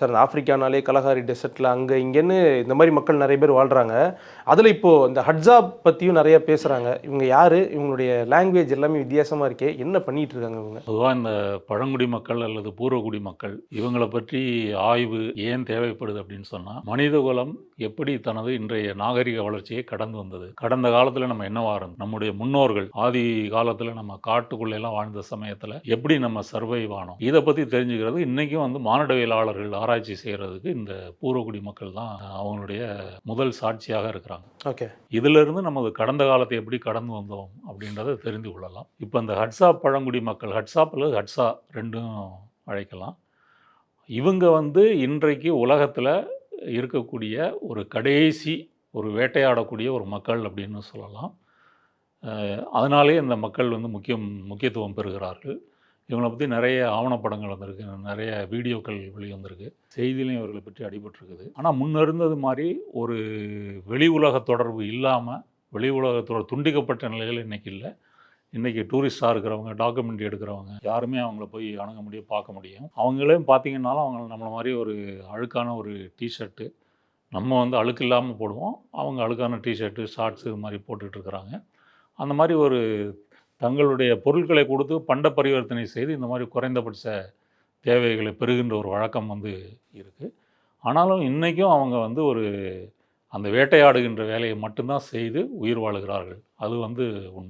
Sir இந்த ஆப்பிரிக்கானாலே Kalahari டெசர்ட்ல அங்க இங்கன்னு இந்த மாரி மக்கள் நெறைய பேர் வாழ்றாங்க. அதுல இப்போ இந்த ஹட்ஸாப் பத்தியும் நெறைய பேசுறாங்க. இவங்க யாரு? இவங்களுடைய லாங்குவேஜ் எல்லாமே வித்தியாசமா இருக்கே! என்ன பண்ணிட்டு இருக்காங்க இவங்க? பொதுவா இந்த பழங்குடி மக்கள் அல்லது பூர்வகுடி மக்கள் இவங்கள பற்றி ஆய்வு ஏன் தேவைப்படுது அப்படின்னு சொன்னா, மனிதகுலம் எப்படி தனது இன்றைய நாகரிக வளர்ச்சியை கடந்து வந்தது? கடந்த காலத்துல நம்ம என்னவா இருந்தோம்? நம்முடைய முன்னோர்கள் ஆதி காலத்துல நம்ம காட்டுக்குள்ள எல்லாம் வாழ்ந்த சமயத்துல எப்படி நம்ம சர்வைவ் ஆனோம்? இத பத்தி தெரிஞ்சுக்கிறது இன்னைக்கும் வந்து மானுடவியலாளர்கள் ஆராய்ச்சி செய்றதுக்கு இந்த பூர்வகுடி மக்கள் தான் அவங்களுடைய முதல் சாட்சியாக இருக்கிறாங்க. ஓகே. இதிலிருந்து நமது கடந்த காலத்தை எப்படி கடந்து வந்தோம் அப்படின்றத தெரிந்து கொள்ளலாம். இப்ப இந்த ஹட்ஸா பழங்குடி மக்கள், ஹட்ஸாப் அல்லது ஹட்ஸா 2ம் அழைக்கலாம். இவங்க வந்து இன்றைக்கு உலகத்தில இருக்கக்கூடிய ஒரு கடைசி ஒரு வேட்டையாடக்கூடிய ஒரு மக்கள் அப்படின்னு சொல்லலாம். அதனாலேயே இந்த மக்கள் வந்து முக்கியத்துவம் பெறுகிறார்கள். இவங்கள பத்தி நெறைய ஆவணப்படங்கள் வந்திருக்கு. நெறைய வீடியோக்கள் வெளிவந்திருக்கு. செய்தியிலயும் இவர்கள பற்றி அடிபட்டிருக்குது. ஆனா முன்ன இருந்தது மாரி ஒரு வெளி உலக தொடர்பு இல்லாம, வெளி உலகத்தோட துண்டிக்கப்பட்ட நிலையில இன்னைக்கு இல்ல. இன்னைக்கு டூரிஸ்ட்டா இருக்கிறவங்க, டாக்குமெண்ட்ரி எடுக்கிறவங்க, யாருமே அவங்கள போய் அணுக முடியும், பார்க்க முடியும். அவங்களே பார்த்தீங்கன்னாலும், அவங்க நம்மள மாரி ஒரு அழுக்கான ஒரு டீ ஷர்ட்டு, நம்ம வந்து அழுக்கு இல்லாம போடுவோம். அவங்க அழுக்கான டீ ஷர்ட்டு, ஷார்ட்ஸ் இது மாரி போட்டுட்டு இருக்கிறாங்க. அந்த மாரி ஒரு தங்களுடைய பொருட்களை கொடுத்து பண்ட பரிவர்த்தனை செய்து, இந்த மாரி குறைந்தபட்ச தேவைகளை பெறுகின்ற ஒரு வழக்கம் வந்து இருக்கு. ஆனாலும் இன்னைக்கும் அவங்க வந்து ஒரு அந்த வேட்டையாடுகின்ற வேலையை மட்டும் தான் செய்து உயிர் வாழுகிறார்கள். அது வந்து உண்மை.